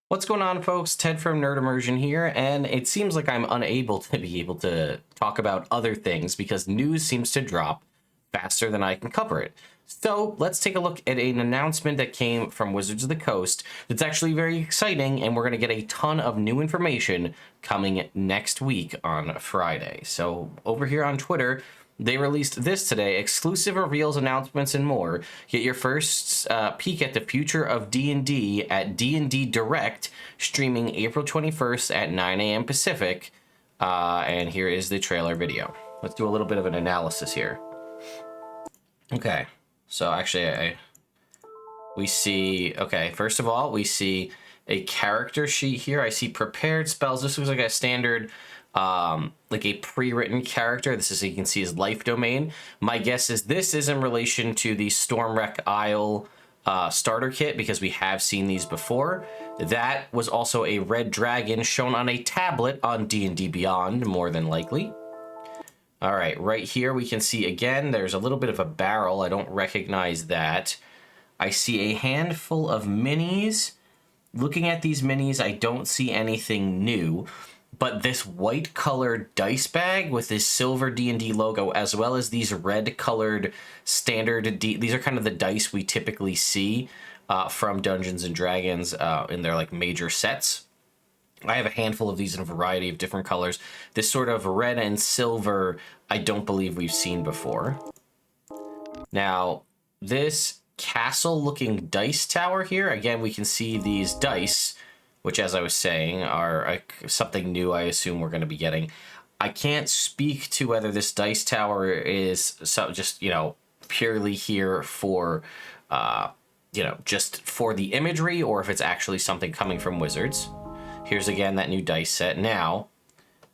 What's going on, folks? Ted from Nerd Immersion here, and it seems like I'm unable to be able to talk about other things because news seems to drop faster than I can cover it. So let's take a look at an announcement that came from Wizards of the Coast that's actually very exciting, and we're going to get a ton of new information coming next week on Friday. So over here on Twitter, they released this today: exclusive reveals, announcements, and more. Get your first peek at the future of D&D at D&D Direct, streaming April 21st at 9 a.m. Pacific. And here is the trailer video. Let's do a little bit of an analysis here. Okay, so actually, we see, okay, first of all, we see a character sheet here. I see prepared spells. This looks like a standard like a pre-written character. This is, you can see, his life domain. My guess is this is in relation to the Stormwreck Isle starter kit, because we have seen these before. That was also a red dragon shown on a tablet on D&D Beyond, more than likely. All right, right here we can see again there's a little bit of a barrel. I don't recognize that. I see a handful of minis. Looking at these minis, I don't see anything new. But this white colored dice bag with this silver D&D logo, as well as these red colored standard these are kind of the dice we typically see from Dungeons and Dragons in their like major sets. I have a handful of these in a variety of different colors. This sort of red and silver, I don't believe we've seen before. Now, this castle looking dice tower here, again, we can see these dice, which, as I was saying, are something new I assume we're going to be getting. I can't speak to whether this dice tower is just, purely here for, just for the imagery, or if it's actually something coming from Wizards. Here's, again, that new dice set. Now,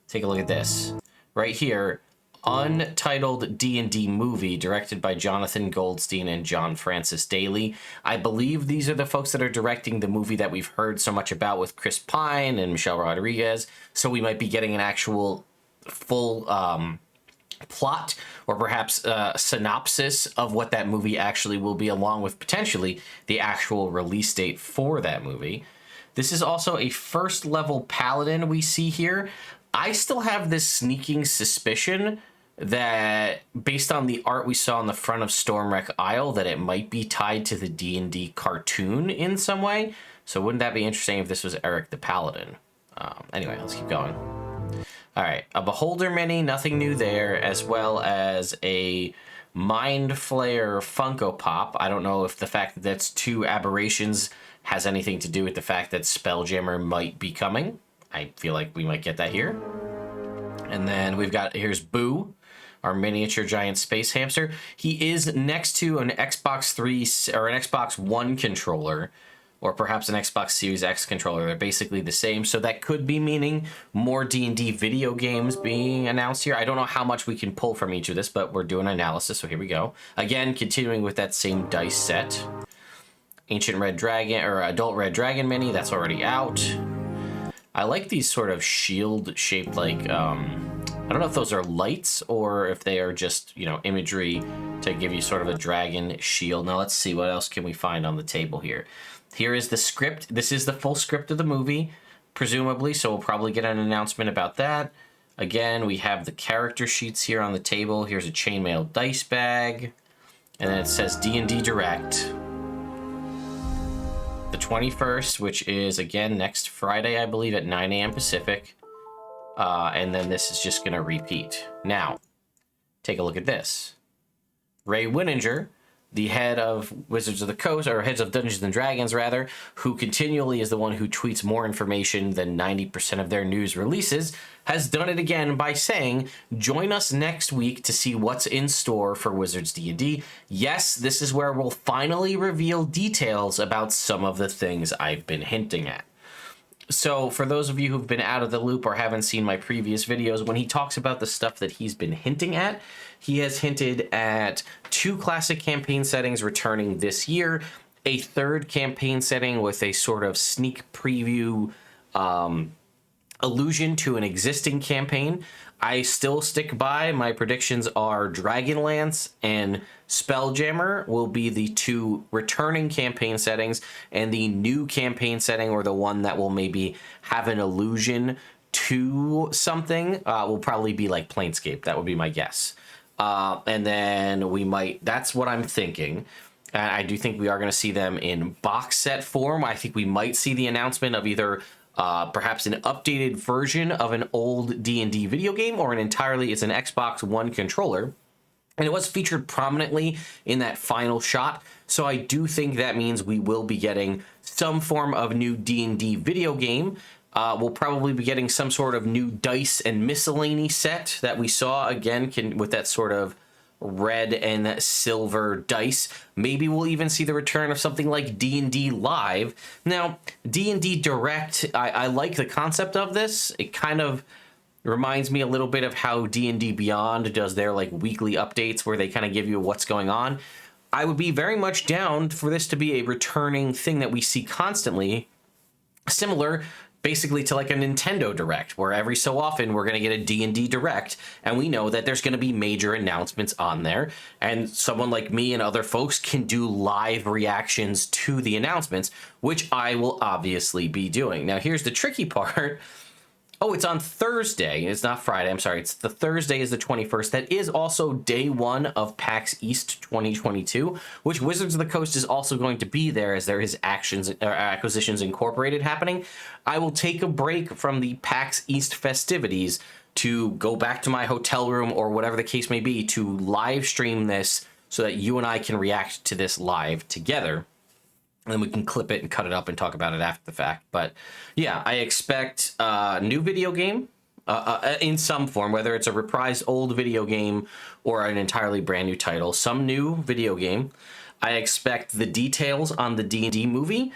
take a look at this. Right here, untitled D&D movie directed by Jonathan Goldstein and John Francis Daly. I believe these are the folks that are directing the movie that we've heard so much about with Chris Pine and Michelle Rodriguez. So we might be getting an actual full plot, or perhaps a synopsis of what that movie actually will be, along with potentially the actual release date for that movie. This is also a first level paladin we see here. I still have this sneaking suspicion that, based on the art we saw on the front of Stormwreck Isle, that it might be tied to the D&D cartoon in some way. So wouldn't that be interesting if this was Eric the Paladin? Anyway, let's keep going. All right, a Beholder mini, nothing new there, as well as a Mind Flayer Funko Pop. I don't know if the fact that that's two aberrations has anything to do with the fact that Spelljammer might be coming. I feel like we might get that here. And then we've got, here's Boo, our miniature giant space hamster. He is next to an Xbox 3 or an Xbox One controller, or perhaps an Xbox Series X controller. They're basically the same. So that could be meaning more D&D video games being announced here. I don't know how much we can pull from each of this, but we're doing analysis, so here we go. Again, continuing with that same dice set. Ancient Red Dragon, or Adult Red Dragon mini, that's already out. I like these sort of shield-shaped, like, I don't know if those are lights or if they are just, imagery to give you sort of a dragon shield. Now, let's see, what else can we find on the table here? Here is the script. This is the full script of the movie, presumably, so we'll probably get an announcement about that. Again, we have the character sheets here on the table. Here's a chainmail dice bag, and then it says D&D Direct. The 21st, which is, again, next Friday, I believe, at 9 a.m. Pacific. And then this is just going to repeat. Now, take a look at this. Ray Winninger, the head of Wizards of the Coast, or heads of Dungeons and Dragons, rather, who continually is the one who tweets more information than 90% of their news releases, has done it again by saying, join us next week to see what's in store for Wizards D&D. Yes, this is where we'll finally reveal details about some of the things I've been hinting at. So for those of you who've been out of the loop or haven't seen my previous videos, when he talks about the stuff that he's been hinting at, he has hinted at 2 classic campaign settings returning this year, a 3rd campaign setting with a sort of sneak preview allusion to an existing campaign. I still stick by my predictions are Dragonlance and Spelljammer will be the two returning campaign settings, and the new campaign setting, or the one that will maybe have an allusion to something, will probably be like Planescape. That would be my guess. And then we might, that's what I'm thinking. And I do think we are going to see them in box set form. I think we might see the announcement of either perhaps an updated version of an old D&D video game, or it's an Xbox One controller. And it was featured prominently in that final shot. So I do think that means we will be getting some form of new D&D video game. We'll probably be getting some sort of new dice and miscellany set that we saw again with that sort of red and silver dice. Maybe we'll even see the return of something like D&D Live. Now, D&D Direct, I like the concept of this. It kind of reminds me a little bit of how D&D Beyond does their like weekly updates where they kind of give you what's going on. I would be very much down for this to be a returning thing that we see constantly, similar basically to like a Nintendo Direct, where every so often we're going to get a D&D Direct, and we know that there's going to be major announcements on there, and someone like me and other folks can do live reactions to the announcements, which I will obviously be doing. Now, here's the tricky part. Oh, it's on Thursday. It's not Friday. I'm sorry. It's the Thursday is the 21st. That is also day one of PAX East 2022, which Wizards of the Coast is also going to be there, as there is Acquisitions Incorporated happening. I will take a break from the PAX East festivities to go back to my hotel room or whatever the case may be to live stream this so that you and I can react to this live together. And then we can clip it and cut it up and talk about it after the fact. But yeah, I expect a new video game in some form, whether it's a reprised old video game or an entirely brand new title, some new video game. I expect the details on the D&D movie.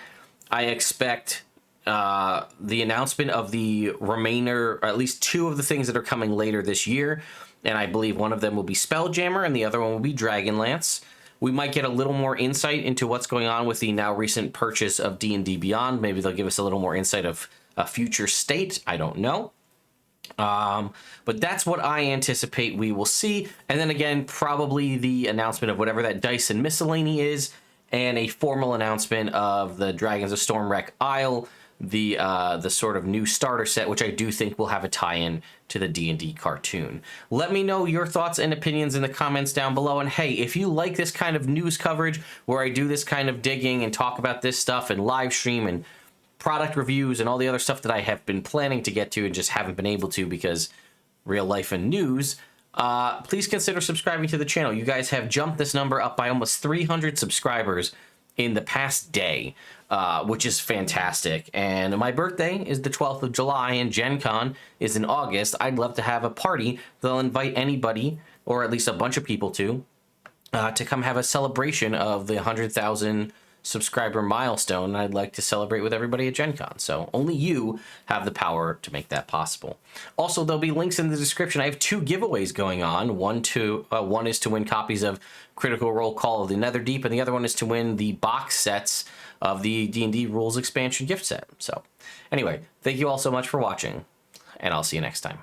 I expect the announcement of the remainder, or at least two of the things that are coming later this year. And I believe one of them will be Spelljammer and the other one will be Dragonlance. We might get a little more insight into what's going on with the now recent purchase of D&D Beyond. Maybe they'll give us a little more insight of a future state. I don't know. But that's what I anticipate we will see. And then again, probably the announcement of whatever that dice and miscellany is, and a formal announcement of the Dragons of Stormwreck Isle, the sort of new starter set, which I do think will have a tie-in to the D&D cartoon. Let me know your thoughts and opinions in the comments down below. And hey, if you like this kind of news coverage where I do this kind of digging and talk about this stuff and live stream and product reviews and all the other stuff that I have been planning to get to and just haven't been able to because real life and news, please consider subscribing to the channel. You guys have jumped this number up by almost 300 subscribers in the past day, which is fantastic. And my birthday is the 12th of July, and Gen Con is in August. I'd love to have a party that'll invite anybody, or at least a bunch of people to come have a celebration of the 100,000 subscriber milestone. I'd like to celebrate with everybody at Gen Con. So only you have the power to make that possible. Also, there'll be links in the description. I have two giveaways going on. One is to win copies of Critical Role Call of the Netherdeep, and the other one is to win the box sets of the D&D Rules expansion gift set. So anyway, thank you all so much for watching, and I'll see you next time.